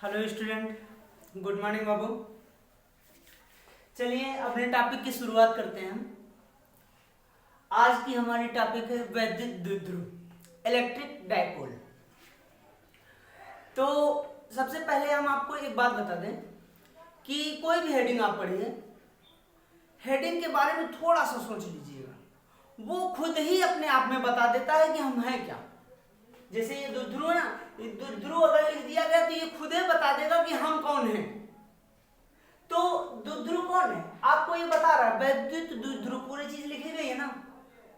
Hello student, good morning बाबू। चलिए अपने topic की शुरुआत करते हैं। आज की हमारी टॉपिक है वैद्युत द्विध्रुव, इलेक्ट्रिक डाइपोल। तो सबसे पहले हम आपको एक बात बता दें कि कोई भी हेडिंग आप पढ़िए, हेडिंग के बारे में थोड़ा सा सोच लीजिएगा, वो खुद ही अपने आप में बता देता है कि हम हैं क्या। जैसे ये द्विध्रुव है ना, ये द्विध्रुव अगर लिख दिया गया तो ये खुद ही बता देगा कि हम कौन हैं। तो द्विध्रुव कौन है आपको ये बता रहा है, वैद्युत द्विध्रुव। पूरी चीज लिखी गई है ना,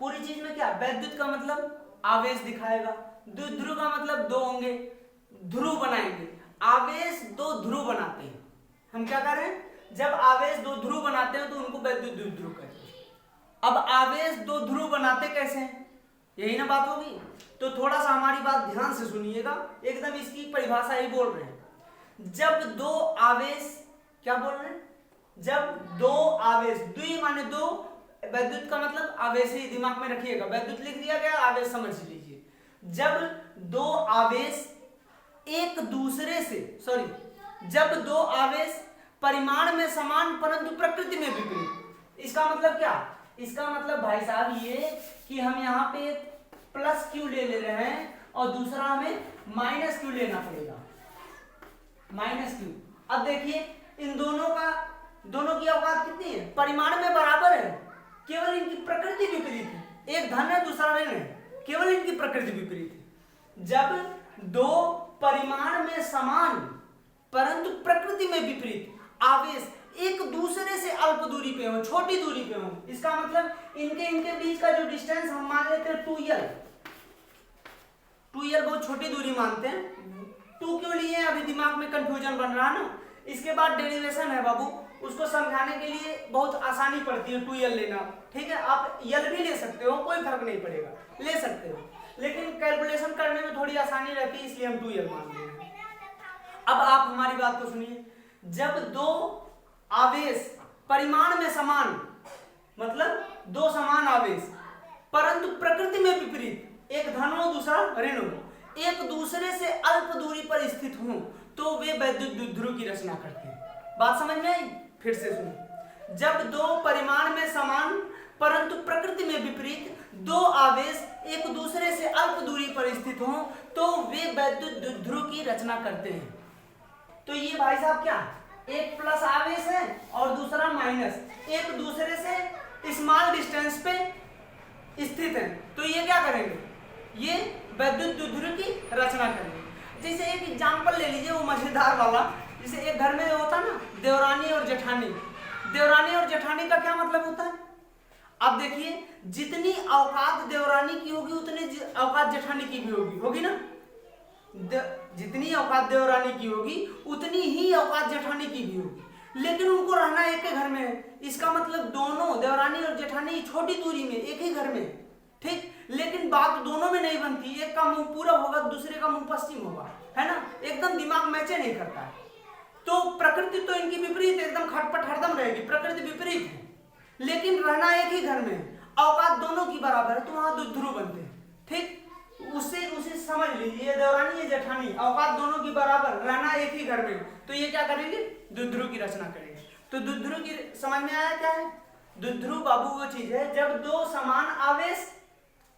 पूरी चीज में क्या, वैद्युत का मतलब आवेश दिखाएगा, द्विध्रुव का मतलब दो होंगे, ध्रुव बनाएंगे। आवेश दो ध्रुव बनाते हैं। हम क्या कर रहे हैं, जब आवेश दो ध्रुव बनाते हैं तो उनको वैद्युत द्विध्रुव कहते हैं। अब आवेश दो ध्रुव बनाते कैसे हैं, यही ना बात होगी। तो थोड़ा सा हमारी बात ध्यान से सुनिएगा, एकदम इसकी परिभाषा ही बोल रहे हैं। जब दो आवेश, क्या बोल रहे हैं, जब दो आवेश, द्वि माने दो, वैद्युत का मतलब आवेश ही दिमाग में रखिएगा, वैद्युत लिख दिया गया, आवेश समझ लीजिए। जब दो आवेश एक दूसरे से, जब दो आवेश परिमाण में समान परंतु प्रकृति में विपरीत। इसका मतलब क्या, इसका मतलब भाई साहब ये कि हम यहाँ पे प्लस क्यू ले रहे हैं और दूसरा हमें माइनस क्यू लेना पड़ेगा, माइनस क्यू। अब देखिए इन दोनों की औकात कितनी है, परिमाण में बराबर है, केवल इनकी प्रकृति विपरीत है। एक धन है दूसरा ऋण है, केवल इनकी प्रकृति विपरीत है। जब दो परिमाण में समान परंतु प्रकृति में विपरीत आवेश एक दूसरे से अल्प दूरी पे हो, छोटी दूरी पे हो, इसका मतलब इनके बीच का जो डिस्टेंस हम मान लेते हैं 2l, बहुत छोटी दूरी मानते हैं। 2 क्यों लिए, अभी दिमाग में कंफ्यूजन बन रहा है ना। इसके बाद डेरिवेशन है बाबू, उसको समझाने के लिए बहुत आसानी पड़ती है 2l लेना, ठीक है। आप l भी ले सकते हो, कोई फर्क नहीं पड़ेगा, ले सकते हो, लेकिन कैलकुलेशन करने में थोड़ी आसानी रहती है, इसलिए हम 2l मान रहे हैं। अब आप हमारी बात को सुनिए, जब दो आवेश परिमाण में समान, मतलब दो समान आवेश परंतु प्रकृति में विपरीत, एक धन हो दूसरा ऋण हो, एक दूसरे से अल्प दूरी पर स्थित हो, तो वे वैद्युत द्विध्रुव की रचना करते हैं। बात समझ में आई, फिर से सुनिए। जब दो परिमाण में समान परंतु प्रकृति में विपरीत दो आवेश एक दूसरे से अल्प दूरी पर स्थित हो, तो वे वैद्युत द्विध्रुव की रचना करते हैं। तो ये भाई साहब क्या, एक प्लस आवेश है और दूसरा माइनस, एक दूसरे से स्मॉल डिस्टेंस पे स्थित है, तो ये क्या करेंगे, ये वैद्युत द्विध्रुव की रचना करेंगे। जैसे एक एग्जांपल ले लीजिए, वो मजेदार वाला, जैसे एक घर में होता ना देवरानी और जेठानी। देवरानी और जेठानी का क्या मतलब होता है, अब देखिए जितनी औकात देवरानी की होगी उतनी औकात जेठानी की भी होगी ना। जितनी औकात देवरानी की होगी उतनी ही औकात जेठानी की भी होगी, लेकिन उनको रहना एक ही घर में है। इसका मतलब दोनों देवरानी और जेठानी छोटी दूरी में एक ही घर में, ठीक, लेकिन बात दोनों में नहीं बनती। एक का मुंह पूरब होगा, दूसरे का मुंह पश्चिम होगा, है ना, एकदम दिमाग मैच नहीं करता है। तो प्रकृति तो इनकी विपरीत, एकदम खटपट हरदम रहेगी, प्रकृति विपरीत है, लेकिन रहना एक ही घर में, औकात दोनों की बराबर है, तो वहां द्विध्रुव बनते हैं, ठीक। उसे समझ लीजिए, देवरानी या जेठानी, औकात दोनों की बराबर, रहना एक ही घर में, तो ये क्या करेंगे, द्विध्रुव की रचना करेंगे। तो द्विध्रुव की समझ में आया क्या है, द्विध्रुव बाबू वो चीज है जब दो समान आवेश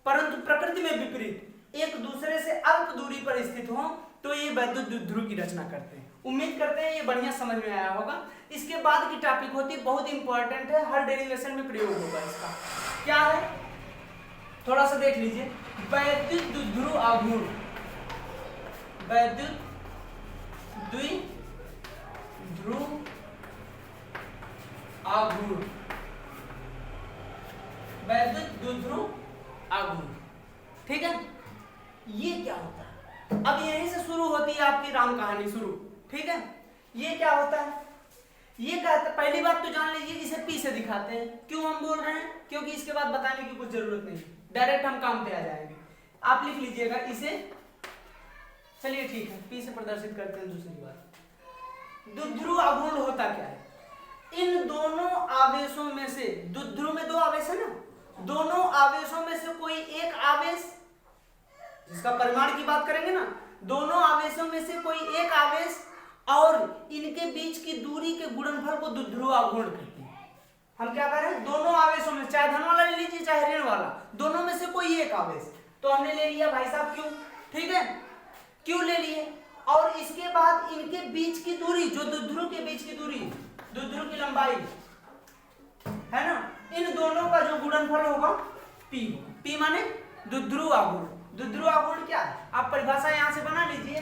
परंतु प्रकृति में विपरीत एक दूसरे से अल्प दूरी पर स्थित हो, तो ये वैद्युत द्विध्रुव की रचना करते हैं। उम्मीद करते हैं ये बढ़िया समझ में आया होगा। इसके बाद की टॉपिक होती है, बहुत इंपॉर्टेंट है, हर डेरिवेशन में प्रयोग होगा इसका। क्या है, थोड़ा सा देख लीजिए, वैद्युत द्विध्रुव आघूर्ण, वैद्युत द्विध्रुव आघूर्ण, वैद्युत द्विध्रुव आघूर्ण, ठीक है। ये क्या होता है, अब यहीं से शुरू होती है आपकी राम कहानी शुरू, ठीक है। ये क्या होता है, ये कहता है, पहली बात तो जान लीजिए, इसे पी से दिखाते हैं। क्यों हम बोल रहे हैं, क्योंकि इसके बाद बताने की कुछ जरूरत नहीं, डायरेक्ट हम काम पे आ जाएंगे। आप लिख लीजिएगा इसे, चलिए ठीक है, पी से प्रदर्शित करते हैं। दूसरी बात, द्विध्रुव आघूर्ण होता क्या है, इन दोनों आवेशों में से, द्विध्रुव में दो आवेश है ना, दोनों आवेशों में से कोई एक आवेश, जिसका परिमाण की बात करेंगे ना, दोनों आवेशों में से कोई एक आवेश और इनके बीच की दूरी के गुणनफल को द्विध्रुव आघूर्ण कहते हैं। हम क्या करें, दोनों आवेशों में, चाहे धन वाला ले लीजिए चाहे ऋण वाला, दोनों में से कोई एक आवेश, तो हमने ले लिया भाई साहब क्यू, ठीक है, क्यू ले लिए। और इसके बाद इनके बीच की दूरी, जो द्विध्रुव के बीच की दूरी, द्विध्रुव की लंबाई है ना, इन दोनों का जो गुणनफल होगा पी होगा। पी माने द्विध्रुव आघूर्ण। द्विध्रुव आघूर्ण क्या है, आप परिभाषा यहां से बना लीजिए।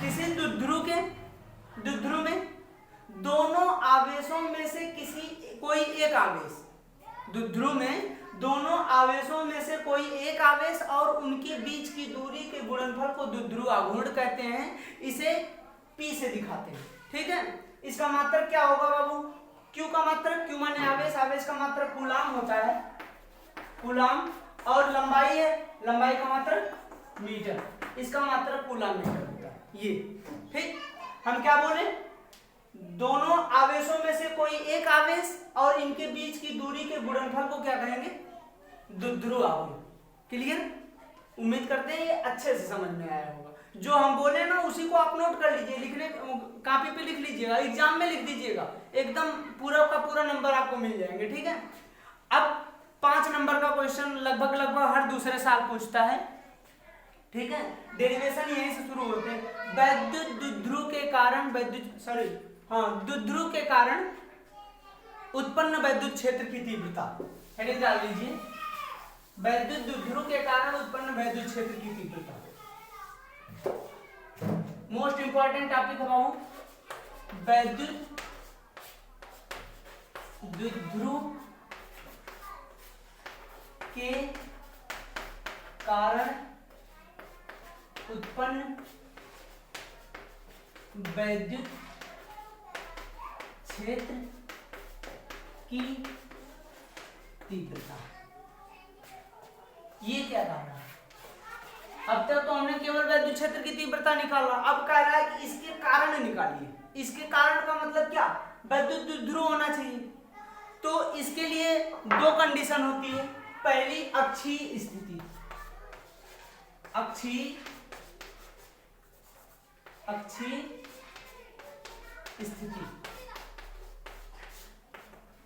किसी द्विध्रुव में दोनों आवेशों में से कोई एक आवेश, द्विध्रुव में दोनों आवेशों में से कोई एक आवेश और उनके बीच की दूरी के गुणनफल को द्विध्रुव आघूर्ण कहते हैं। इसे P से दिखाते हैं, ठीक है। इसका मात्रक क्या होगा बाबू, Q का मात्रक, Q माने आवेश, आवेश का मात्रक कूलाम होता है, कूलाम, और लंबाई है, लंबाई का मात्रक मीटर, इसका मात्रक कूलाम मीटर होता है ये, ठीक। हम क्या बोले, दोनों आवेशों में से कोई एक आवेश और इनके बीच की दूरी के गुणनफल को क्या कहेंगे, द्विध्रुव आघूर्ण। क्लियर, उम्मीद करते हैं ये अच्छे से समझ में आया होगा। जो हम बोले ना उसी को आप नोट कर लीजिए, लिखने कॉपी पे लिख लीजिएगा, एग्जाम में लिख दीजिएगा, एकदम पूरा का पूरा नंबर आपको मिल जाएंगे, ठीक है। अब 5 नंबर का क्वेश्चन लगभग हर दूसरे साल पूछता है, ठीक है। डेरिवेशन यहीं से शुरू होते हैं। द्विध्रुव के कारण द्विध्रुव के कारण उत्पन्न वैद्युत क्षेत्र की तीव्रता, हेडिंग डाल लीजिए, द्विध्रुव के कारण उत्पन्न वैद्युत क्षेत्र की तीव्रता। मोस्ट इंपॉर्टेंट टॉपिक है बाबू, द्विध्रुव के कारण उत्पन्न वैद्युत क्षेत्र की तीव्रता। ये क्या कह रहा है, अब तक तो हमने केवल वैद्युत क्षेत्र की तीव्रता निकाला, अब कह रहा है कि इसके कारण निकालिए। इसके कारण का मतलब क्या, वैद्युत द्विध्रुव होना चाहिए। तो इसके लिए 2 कंडीशन होती है। पहली अक्षीय स्थिति, अक्षीय स्थिति,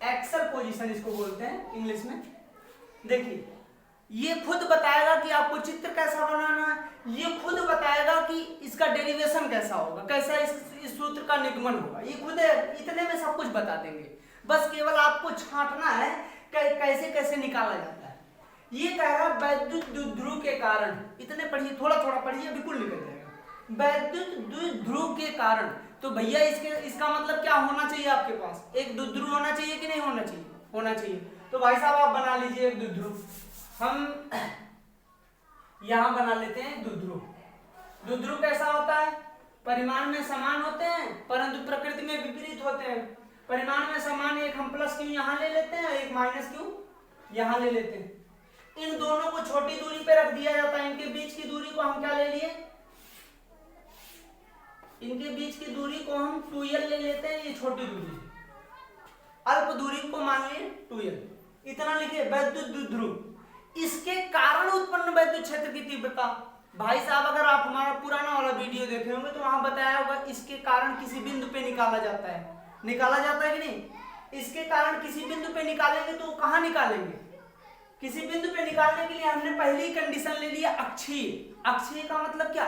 एक्सल पोजीशन इसको बोलते हैं इंग्लिश में। देखिए ये खुद बताएगा कि आपको चित्र कैसा बनाना है, ये खुद बताएगा कि इसका डेरिवेशन कैसा होगा, कैसा इस सूत्र का निगमन होगा, ये खुद इतने में सब कुछ बता देंगे। बस केवल आपको छांटना है कैसे कैसे निकाला जाता है। ये कह रहा वैद्युत द्विध्रुव के कारण, इतने पढ़िए, थोड़ा थोड़ा पढ़िए, बिल्कुल निकल जाएगा। वैद्युत द्विध्रुव के कारण, तो भैया इसका मतलब क्या होना चाहिए, आपके पास एक द्विध्रुव होना चाहिए कि नहीं होना चाहिए, होना चाहिए। तो भाई साहब आप बना लीजिए एक द्विध्रुव, हम यहां बना लेते हैं द्विध्रुव। द्विध्रुव कैसा होता है, परिमाण में समान होते हैं परंतु प्रकृति में विपरीत होते हैं। परिमाण में समान, एक हम प्लस क्यू यहां ले लेते हैं, एक माइनस क्यू यहां ले लेते हैं। इन दोनों को छोटी दूरी पे रख दिया जाता है। इनके बीच की दूरी को हम क्या ले लिए, इनके बीच की दूरी को हम 2l ले लेते हैं, ये छोटी दूरी, अल्प दूरी को मान लिए 2l। इतना लिखिए, वैद्युत द्विध्रुव, इसके कारण उत्पन्न वैद्युत क्षेत्र की तीव्रता। भाई साहब अगर आप हमारा पुराना वाला वीडियो देखे होंगे तो वहां बताया होगा इसके कारण किसी बिंदु पे निकाला जाता है, निकाला जाता है कि नहीं। इसके कारण किसी बिंदु पे निकालेंगे तो कहां निकालेंगे, किसी बिंदु पे निकालने के लिए हमने पहली कंडीशन ले लिया अक्षीय। अक्षीय का मतलब क्या,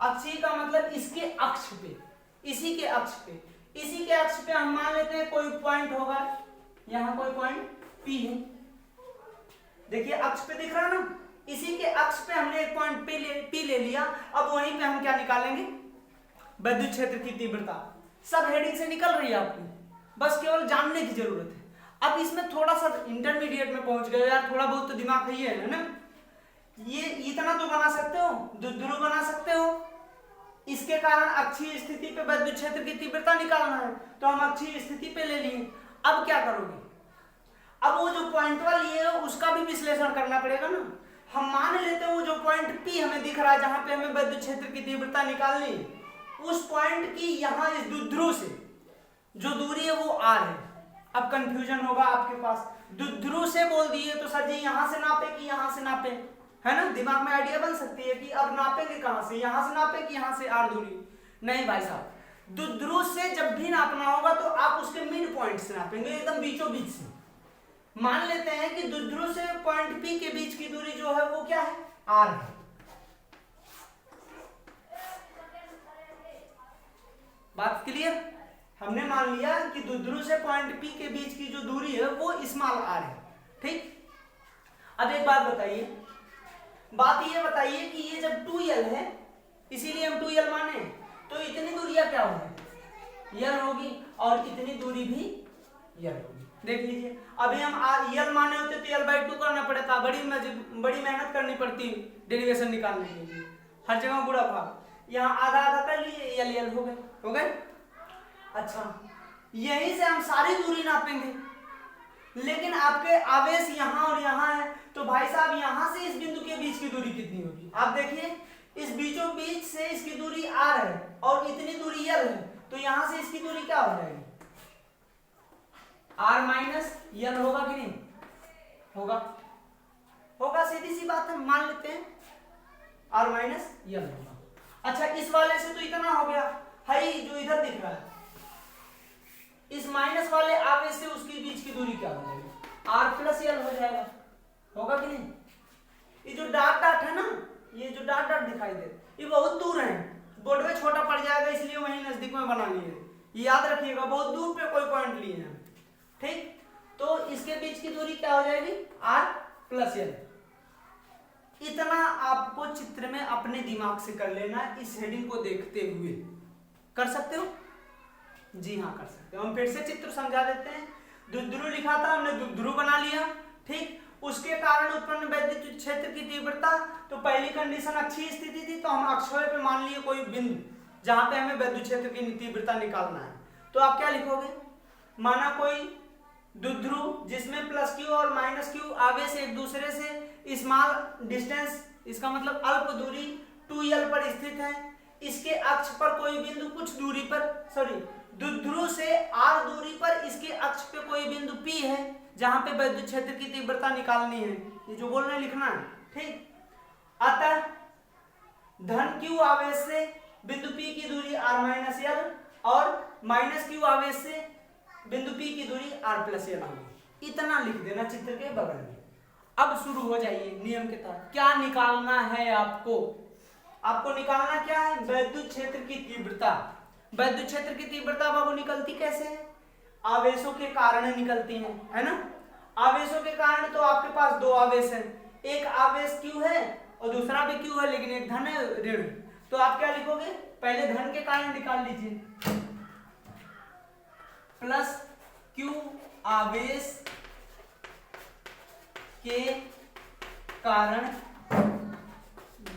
अक्षीय का मतलब इसके अक्ष पे, इसी के अक्ष पे, इसी के अक्ष पे हम मान लेते हैं कोई पॉइंट होगा, यहाँ कोई पॉइंट P है, देखिए अक्ष पे दिख रहा है ना, इसी के अक्ष पे हमने एक पॉइंट P ले लिया। अब वहीं पे हम क्या निकालेंगे, विद्युत क्षेत्र की तीव्रता। सब हेडिंग से निकल रही है आपकी, बस केवल जानने की जरूरत है। अब इसमें थोड़ा सा इंटरमीडिएट में पहुंच गए यार, थोड़ा बहुत तो दिमाग है ना। ये इतना तो बना सकते हो, द्विध्रुव बना सकते हो, इसके कारण अक्षीय स्थिति पे विद्युत क्षेत्र की तीव्रता निकालना है, तो हम अक्षीय स्थिति पे ले लिए। अब क्या करोगे, अब वो जो पॉइंट लिए है उसका भी विश्लेषण करना पड़ेगा ना। हम मान लेते हैं वो जो पॉइंट P हमें दिख रहा है जहां पे हमें विद्युत क्षेत्र की तीव्रता निकालनी है, उस पॉइंट की यहाँ इस द्विध्रुव से जो दूरी है वो R है। अब कंफ्यूजन होगा आपके पास, द्विध्रुव से बोल दिए तो सर जी यहाँ से नापे कि यहाँ से नापे, है ना। दिमाग में आइडिया बन सकती है कि अब नापेंगे कहाँ से, यहाँ से नापे कि यहाँ से R दूरी। नहीं भाई साहब, द्विध्रुव से जब भी नापना होगा तो आप उसके मिड पॉइंट से नापेंगे, एकदम बीचों बीच से। मान लेते हैं कि द्विध्रुव से पॉइंट पी के बीच की दूरी जो है वो क्या है, आर है। बात क्लियर? हमने मान लिया कि द्विध्रुव से पॉइंट पी के बीच की जो दूरी है वो स्मॉल आर है, ठीक। अब एक बात बताइए, बात ये बताइए कि ये जब 2l है, इसीलिए हम 2l माने, तो इतनी दूरियां क्या होगी, l होगी, और इतनी दूरी भी l होगी। देख लीजिए, अभी हम l माने होते तो l/2 करना पड़ता, बड़ी मेहनत करनी पड़ती डेरिवेशन निकालने के लिए, हर जगह गुणा भाग। यहाँ आधा आधा कर लिए, l हो गए। अच्छा, यहीं से हम सारी दूरी नापेंगे, लेकिन आपके आवेश यहाँ और यहाँ है, तो भाई साहब यहाँ से इस बिंदु के बीच की दूरी कितनी होगी? आप देखिए, इस बीचों बीच से इसकी दूरी r है और इतनी दूरी l है, तो यहाँ से इसकी दूरी क्या हो जाएगी, r माइनस l होगा कि नहीं? होगा, सीधी सी बात है, मान लेते हैं r माइनस l होगा। अच्छा, इस वाले से तो इतना हो गया, हाई जो इधर दिख रहा है, इस माइनस वाले आवेश से उसके बीच की दूरी क्या हो जाएगी, r प्लस l हो जाएगा, होगा कि नहीं? ये जो डॉट डॉट है ना, ये जो डॉट डॉट दिखाई दे, ये बहुत दूर है, बोर्ड में छोटा पड़ जाएगा, इसलिए वहीं नजदीक में बना लिए, ये याद रखिएगा, बहुत दूर पे कोई पॉइंट लिए हैं, ठीक। तो इसके बीच की दूरी क्या हो जाएगी, r प्लस l। इतना आपको चित्र में अपने दिमाग से कर लेना, इस हेडिंग को देखते हुए कर सकते हो? जी हाँ, कर सकते हो। हम फिर से चित्र समझा देते हैं। द्विध्रुव लिखा था हमने, द्विध्रुव बना लिया, ठीक। उसके कारण उत्पन्न वैद्युत क्षेत्र की तीव्रता, तो पहली कंडीशन अक्षीय स्थिति थी, तो हम अक्षय पे मान लिए कोई बिंदु जहां पे हमें वैद्युत क्षेत्र की तीव्रता निकालना है, तो आप क्या लिखोगे, माना कोई द्विध्रुव जिसमें प्लस क्यू और माइनस क्यू आवेश एक दूसरे से स्मॉल डिस्टेंस, इसका मतलब अल्प दूरी 2l पर स्थित है, इसके अक्ष पर कोई बिंदु कुछ दूरी पर, द्विध्रुव से r दूरी पर इसके अक्ष पे कोई बिंदु P है जहां पे वैद्युत क्षेत्र की तीव्रता निकालनी है, ये जो बोल रहे हैं लिखना है, ठीक। अतः धन q आवेश से बिंदु P की दूरी r माइनस l और माइनस q आवेश से बिंदु P की दूरी r प्लस l होगी। इतना लिख देना चित्र के बगल में। अब शुरू हो जाइए नियम के तहत, क्या निकालना है आपको? आपको निकालना क्या है, वैद्युत क्षेत्र की तीव्रता। वैद्युत क्षेत्र की तीव्रता बाबू निकलती कैसे है, आवेशों के कारण निकलती है ना। आवेशों के कारण तो आपके पास दो आवेश हैं, एक आवेश Q है और दूसरा भी Q है, लेकिन एक धन है ऋण, तो आप क्या लिखोगे, पहले धन के कारण निकाल लीजिए, प्लस Q आवेश के कारण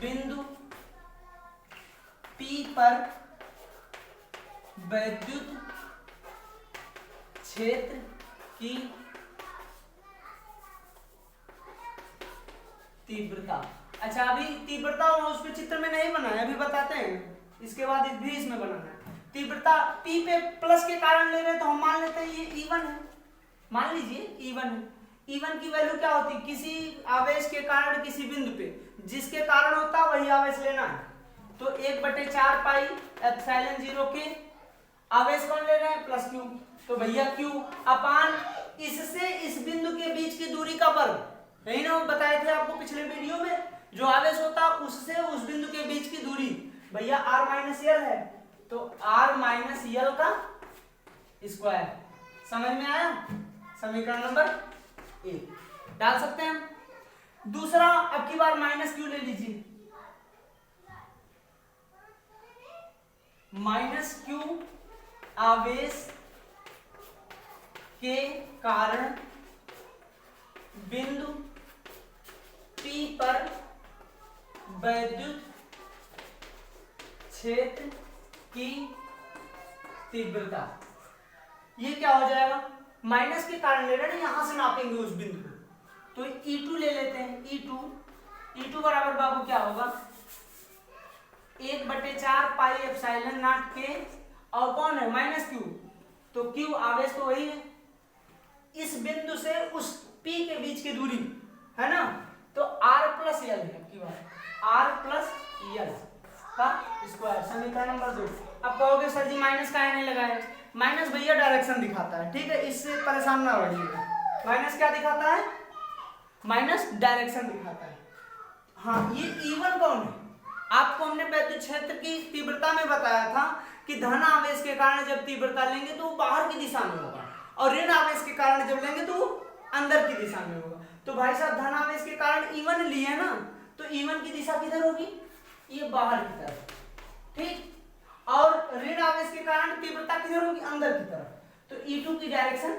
बिंदु P पर वैद्युत क्षेत्र की तीव्रता। अच्छा, अभी तीव्रता उस पे चित्र में नहीं बना है, अभी बताते हैं, इसके बाद भी इसमें बनाना है। तीव्रता P पे प्लस के कारण ले रहे तो हम मान लेते हैं ये E1 है, मान लीजिए E1 है। E1 की वैल्यू क्या होती है, किसी आवेश के कारण किसी बिंदु पे जिसके कारण होता वही आवेश लेना है, तो 1/4 पाई एप्सिलॉन 0 के आवेश कौन ले रहे हैं, प्लस Q, तो भैया Q अपान इससे इस बिंदु के बीच की दूरी का वर्ग, यही ना हम बताए थे आपको पिछले वीडियो में, जो आवेश होता उससे उस बिंदु के बीच की दूरी भैया r माइनस l है, तो r माइनस l का स्क्वायर। समझ में आया? समीकरण नंबर 1 डाल सकते हैं हम। दूसरा, अब की बार माइनस Q ले लीजिए, माइनस Q आवेश के कारण बिंदु P पर वैद्युत क्षेत्र की तीव्रता। ये क्या हो जाएगा, माइनस के कारण ले रहे हैं, यहां से नापेंगे उस बिंदु को, तो E2 ले लेते हैं। E2 बराबर बाबू क्या होगा, 1/4 पाई एप्सिलॉन नॉट के, और कौन है माइनस Q, तो Q आवेश तो वही है, इस बिंदु से उस P के बीच की दूरी है ना, तो R प्लस L है, R प्लस L का स्क्वायर। समीकरण नंबर 2 कहोगे सर जी माइनस काहे नहीं लगाए, माइनस भैया डायरेक्शन दिखाता है, ठीक है, इससे परेशान ना रहिएगा। माइनस क्या दिखाता है, माइनस डायरेक्शन दिखाता है। हाँ, ये E1 कौन है, आपको हमने वैद्युत क्षेत्र की तीव्रता में बताया था कि धन आवेश के कारण जब तीव्रता लेंगे तो वो बाहर की दिशा में होगा, और ऋण आवेश के कारण जब लेंगे तो वो अंदर की दिशा में होगा। तो भाई साहब धन आवेश के कारण E1 लिए ना, तो E1 की दिशा किधर होगी, ये बाहर की तरफ, ठीक, और ऋण आवेश के कारण तीव्रता किधर होगी, अंदर की तरफ। तो E2 की डायरेक्शन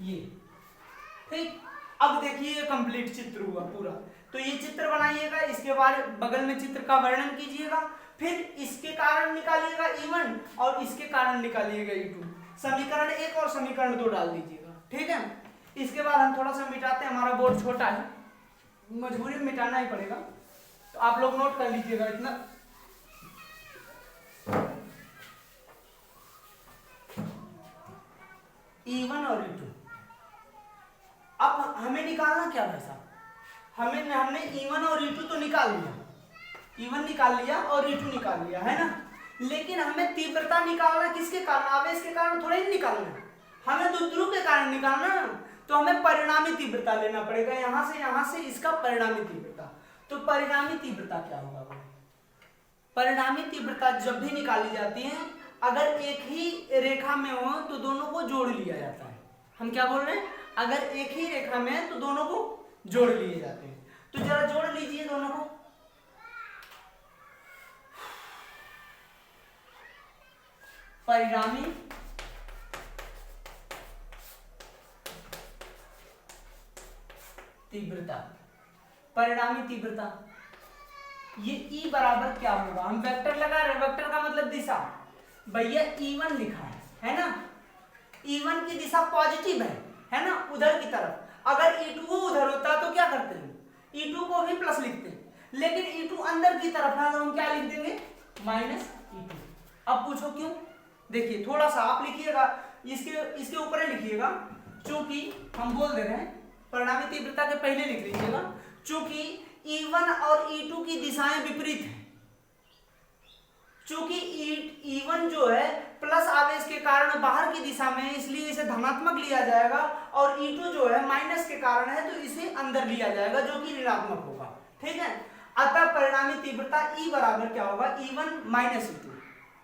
ये, ठीक। अब देखिए ये कंप्लीट चित्र हुआ पूरा। तो ये चित्र बनाइएगा, इसके बाद बगल में चित्र का वर्णन कीजिएगा, फिर इसके कारण निकालिएगा E1 और इसके कारण निकालिएगा E2। समीकरण 1 और समीकरण 2 डाल दीजिएगा, ठीक है। इसके बाद हम थोड़ा सा मिटाते हैं, हमारा बोर्ड छोटा है, मजबूरी में मिटाना ही पड़ेगा, तो आप लोग नोट कर लीजिएगा इतना। E1 और E2, अब हमें निकालना क्या भाई साहब, हमने E1 और E2 तो निकाल लिया, E1 निकाल लिया और E2 निकाल लिया, है ना, लेकिन हमें तीव्रता निकालना किसके कारण, आवेश के कारण थोड़ा ही निकालना है, हमें द्विध्रुव के कारण निकालना ना, तो हमें परिणामी तीव्रता लेना पड़ेगा, यहां से इसका परिणामी तीव्रता। तो परिणामी तीव्रता क्या होगा, परिणामी तीव्रता जब भी निकाली जाती है, अगर एक ही रेखा में हो तो दोनों को जोड़ लिया जाता है। हम क्या बोल रहे हैं, अगर एक ही रेखा में है तो दोनों को जोड़ लिए जाते हैं। तो जरा जोड़ लीजिए दोनों को, परिणामी तीव्रता, परिणामी तीव्रता, ये E बराबर क्या होगा, हम वेक्टर लगा रहे हैं, वेक्टर का मतलब दिशा, भैया E1 लिखा है ना, E1 की दिशा पॉजिटिव है ना, उधर की तरफ। अगर E2 उधर होता तो क्या करते हैं, E2 को भी प्लस लिखते हैं, लेकिन E2 अंदर की तरफ है तो हम क्या लिख देंगे, माइनस E2। अब पूछो क्यों, देखिए थोड़ा सा आप लिखिएगा, इसके ऊपर ही लिखिएगा, चूंकि हम बोल दे रहे हैं परिणामी तीव्रता के पहले लिख लीजिएगा, चूंकि E1 और E2 की दिशाएं विपरीत हैं, चूंकि E1 जो है प्लस आवेश के कारण बाहर की दिशा में है, इसलिए इसे धनात्मक लिया जाएगा, और E2 जो है माइनस के कारण है तो इसे अंदर लिया जाएगा जो कि ऋणात्मक होगा, ठीक है। अतः परिणामी तीव्रता E बराबर क्या होगा, E1 माइनस E2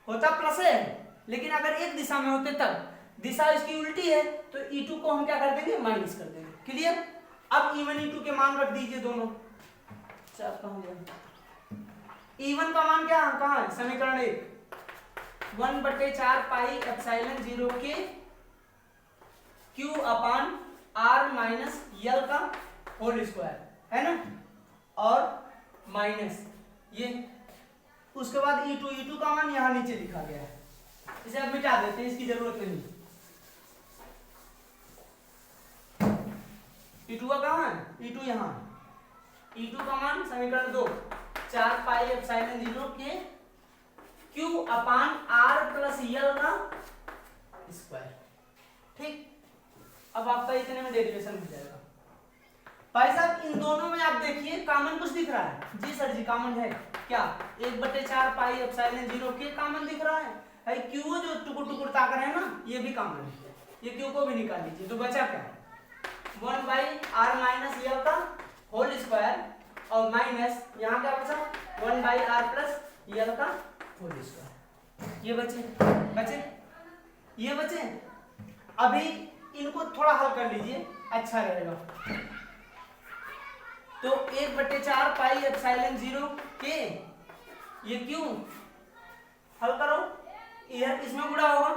होता प्लस है, लेकिन अगर एक दिशा में होते तब दिशा इसकी उल्टी है तो E2 को हम क्या कर देंगे, माइनस कर देंगे, क्लियर। अब E1 E2 के मान रख दीजिए दोनों, E1 का मान क्या कहाँ है, समीकरण 1 1/4 पाई एप्सिलॉन 0 के Q अपान R माइनस L का होल स्क्वायर, है ना, और माइनस ये, उसके बाद E2 का मान यहाँ नीचे लिखा गया है, इसे अब मिटा देते हैं, इसकी जरूरत नहीं। E2 का कहाँ है, E2 यहाँ, E2 का मान समीकरण 2 4 पाई एप्सिलॉन 0 के Q अपान R प्लस L का स्क्वायर, ठीक। अब आपका इतने में डेरिवेशन हो जाएगा। भाई साहब इन दोनों में आप देखिए कॉमन कुछ दिख रहा है, जी सर जी कॉमन है क्या, 1/4 पाई एप्सिलॉन 0 के कॉमन दिख रहा है, Q जो टुकुर टुकुर ताकर है ना, ये भी कॉमन है, ये Q को भी निकाल लीजिए, तो बचा क्या, 1/R माइनस L का होल स्क्वायर, और माइनस यहाँ क्या बचा, 1/R प्लस L का होल स्क्वायर, ये बचे ये बचे। अभी इनको थोड़ा हल कर लीजिए, अच्छा रहेगा। तो 1/4 पाई एप्सिलॉन 0 के ये क्यों हल करो, इसमें गुणा होगा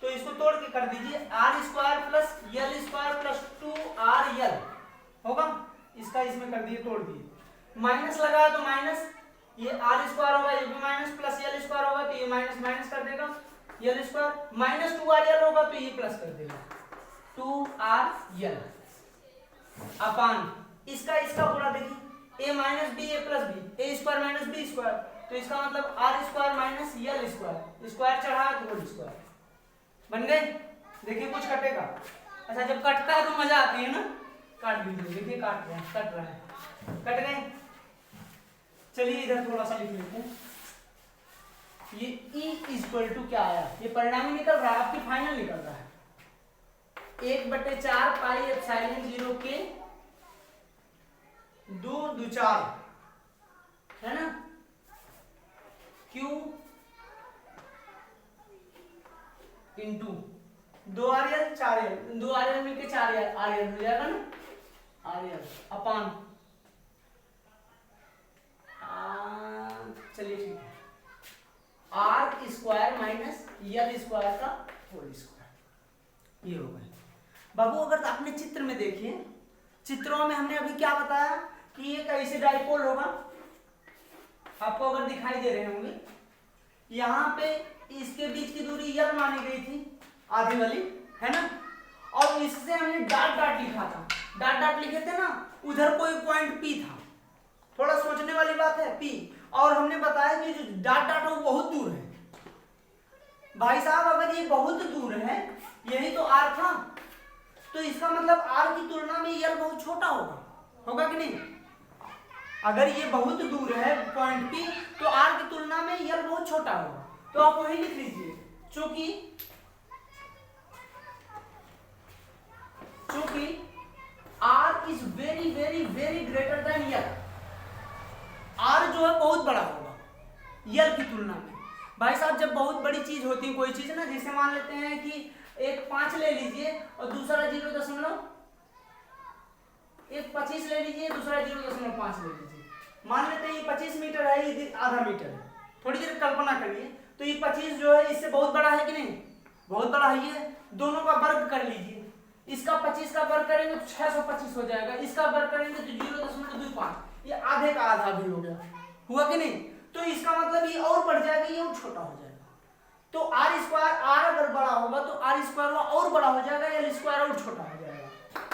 तो इसको तोड़ के कर दीजिए, R square plus L square plus 2RL होगा, इसका इसमें कर दिए, तोड़ दिए, माइनस लगा तो माइनस, ये R स्क्वायर होगा, ये भी माइनस, प्लस L स्क्वायर होगा तो ये माइनस माइनस कर देगा, L स्क्वायर माइनस 2RL होगा तो ये प्लस कर देगा, 2RL अपान इसका गुणा देखिए, a minus B A plus B, A square minus B square, तो इसका मतलब R square minus L square, square चढ़ा तो होल स्क्वायर बन गए। देखिए कुछ कटेगा, अच्छा जब कटता है तो मजा आती है ना, काट दीजिए, देखिए कट रहा है, कट गए। चलिए इधर थोड़ा सा लिख लेते हैं, ये E इक्वल टू क्या आया, ये परिणामी निकल रहा है, आपकी फाइनल निकल रहा है 1/4 पाई एप्सिलॉन 0 के 2 4 है ना, Q into 2 RL 4 L, 2 RL मिलके 4 RL हो जाएगा ना, RL अपान चलिए ठीक है R square minus L square का होल स्क्वायर, ये हो गया बाबू। अगर तो आपने चित्र में देखिए, चित्रों में हमने अभी क्या बताया कि ये कैसे डाइपोल होगा, आपको अगर दिखाई दे रहे होंगे, यहाँ पे इसके बीच की दूरी L मानी गई थी आधी वाली, है ना, और इससे हमने डॉट डॉट लिखा था, डॉट डॉट लिखे थे ना, उधर कोई पॉइंट P था, थोड़ा सोचने वाली बात है P, और हमने बताया कि जो डॉट डॉट है वो बहुत दूर है भाई साहब, अगर ये बहुत दूर है, यही तो R था, तो इसका मतलब R की तुलना में L बहुत छोटा होगा कि नहीं, अगर ये बहुत दूर है पॉइंट P तो R की तुलना में L बहुत छोटा होगा, तो आप वही लिख लीजिए, चूंकि R is very very very greater than L, R जो है बहुत बड़ा होगा L की तुलना में। भाई साहब जब बहुत बड़ी चीज होती है कोई चीज ना, जैसे मान लेते हैं कि एक 5 ले लीजिए और दूसरा 0.25 ले लीजिए, दूसरा 0.5 ले लीजिए, मान लेते हैं ये 25 मीटर है, ये आधा मीटर है, थोड़ी देर कल्पना करिए, तो ये 25 जो है इससे बहुत बड़ा है कि नहीं, बहुत बड़ा है, ये दोनों का वर्ग कर लीजिए, इसका 25 का वर्ग करेंगे तो 625 हो जाएगा, इसका वर्ग करेंगे तो 0.25, ये आधे का आधा भी हो गया, हुआ कि नहीं, तो इसका मतलब ये और बढ़ जाएगा, ये और छोटा हो जाएगा, तो R स्क्वायर, R अगर बड़ा होगा तो R स्क्वायर और बड़ा हो जाएगा, L स्क्वायर और छोटा हो जाएगा,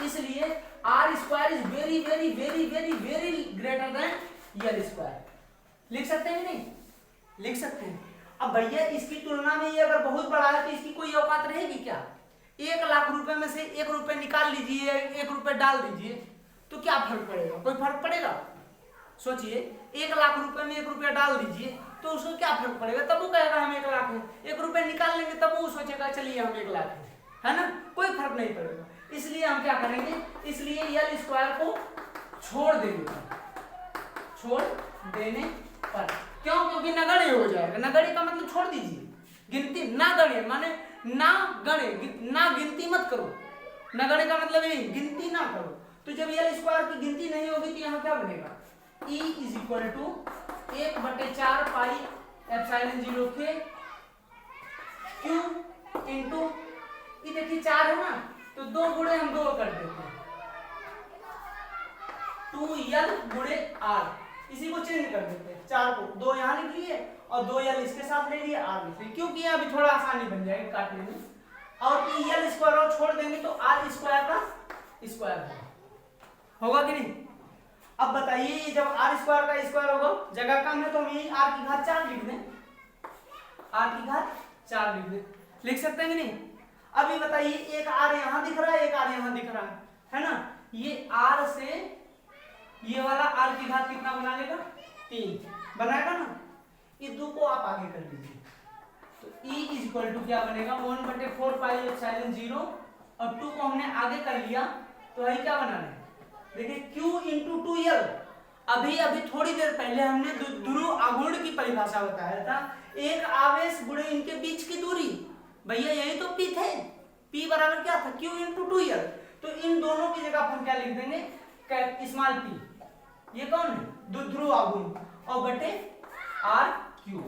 इसलिए R square is very very very very very greater than L square, लिख सकते हैं नहीं, लिख सकते हैं। अब भैया इसकी तुलना में ये अगर बहुत बड़ा है तो इसकी कोई औकात रहेगी क्या, 1 लाख रुपए में से 1 रुपए निकाल लीजिए, 1 रुपए डाल दीजिए, तो क्या फर्क पड़ेगा, कोई फर्क पड़ेगा, सोचिए 1 लाख रुपए में 1 रुपया डाल दीजिए तो उसको क्या फर्क पड़ेगा, तब वो कहेगा हम 1 लाख है, 1 रुपया निकाल लेंगे तब वो सोचेगा चलिए हम 1 लाख है ना, कोई फर्क नहीं पड़ेगा, इसलिए हम क्या करेंगे, इसलिए L स्क्वायर को छोड़ देंगे, छोड़ देने पर, क्यों, क्योंकि नगण्य हो जाएगा, नगण्य का मतलब छोड़ दीजिए, गिनती ना गणे माने ना गणे, ना गिनती मत करो, नगण्य का मतलब ये गिनती ना करो, तो जब L स्क्वायर की गिनती नहीं होगी तो यहाँ क्या बनेगा, E is equal to 1/4 pi epsilon 0 के Q इंटू, ये देखिए 4 है ना, तो 2 गुणे हम 2 कर देते हैं, 2L गुणे R, इसी को चेंज कर देते हैं, 4 को 2 यहाँ लिख लिए और 2L इसके साथ ले लिए, R लिख लिए, क्योंकि अभी थोड़ा आसानी बन जाएगी काटने में, और L स्क्वायर और छोड़ देंगे तो R स्क्वायर का स्क्वायर होगा कि नहीं। अब बताइए ये जब R स्क्वायर का स्क्वायर होगा, जगह कम है तो हम यही R की घात 4 लिख दें, R की घात 4 लिख दें, लिख सकते हैं कि नहीं। अभी बताइए एक R यहाँ दिख रहा है, एक R यहाँ दिख रहा है ना, ये R से ये वाला R की घात कितना बना लेगा, 3 बनाएगा ना, ये 2 को आप आगे कर लीजिए, तो E इज इक्वल टू क्या बनेगा, 1/4 पाई एप्सिलॉन 0 और 2 को हमने आगे कर लिया, तो है क्या बनाना है, देखिए Q इंटू 2L, अभी अभी थोड़ी देर पहले हमने ध्रुव आघूर्ण की परिभाषा बताया था, एक आवेश गुणे इनके बीच की दूरी, भैया यही तो P थे, P बराबर क्या था, Q इंटू 2L, तो इन दोनों की जगह हम क्या लिख देंगे, स्मॉल p, ये कौन है, ध्रुव आघूर्ण, और बटे RQ,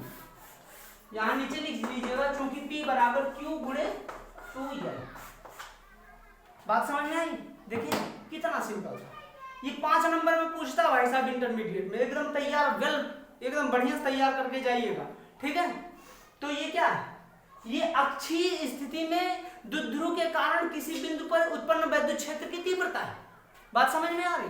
यहाँ नीचे लिख लीजिएगा, चूंकि P बराबर Q गुणे 2L, बात समझ में आई, देखिए कितना सिंपल था, ये 5 नंबर में पूछता भाई साहब इंटरमीडिएट में, एकदम तैयार, एकदम बढ़िया से तैयार करके जाइएगा, ठीक है। तो ये क्या है, ये अक्षीय स्थिति में द्विध्रुव के कारण किसी बिंदु पर उत्पन्न वैद्युत क्षेत्र की तीव्रता है, बात समझ में आ रही,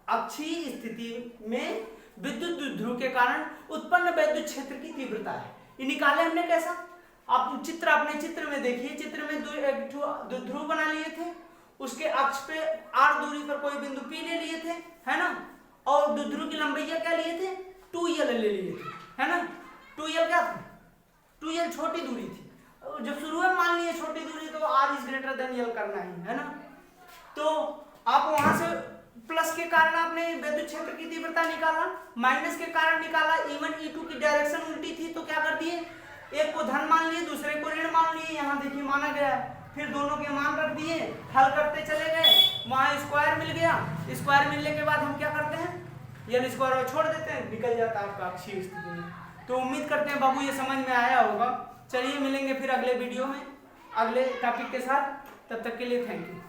अक्षीय स्थिति में विद्युत द्विध्रुव के कारण उत्पन्न वैद्युत क्षेत्र की तीव्रता है, ये निकाले हमने कैसा, आप चित्र अपने चित्र में देखिए, चित्र में द्विध्रुव बना लिए थे, उसके अक्ष पे R दूरी पर कोई बिंदु P ले लिए थे, है ना, और द्विध्रुव की लंबाई क्या लिए थे, 2L ले लिए थे, है ना, 2L क्या था, 2l छोटी दूरी थी, जब शुरू में मान लिए छोटी दूरी तो r is greater than l करना है ना। तो आप वहां से प्लस के कारण आपने विद्युत क्षेत्र की तीव्रता निकाला, माइनस के कारण निकाला, E1 E2 की डायरेक्शन उल्टी थी तो क्या कर दिए, एक को धन मान लिए दूसरे को ऋण मान लिए, यहाँ देखिए माना गया, फिर दोनों के मान रख दिए, हल करते चले गए, वहां स्क्वायर मिल गया, स्क्वायर मिलने के बाद हम क्या करते हैं, यल स्क्वायर छोड़ देते हैं, निकल जाता है आपका अक्षीय स्थिति में। तो उम्मीद करते हैं बाबू ये समझ में आया होगा। चलिए मिलेंगे फिर अगले वीडियो में अगले टॉपिक के साथ, तब तक के लिए थैंक यू।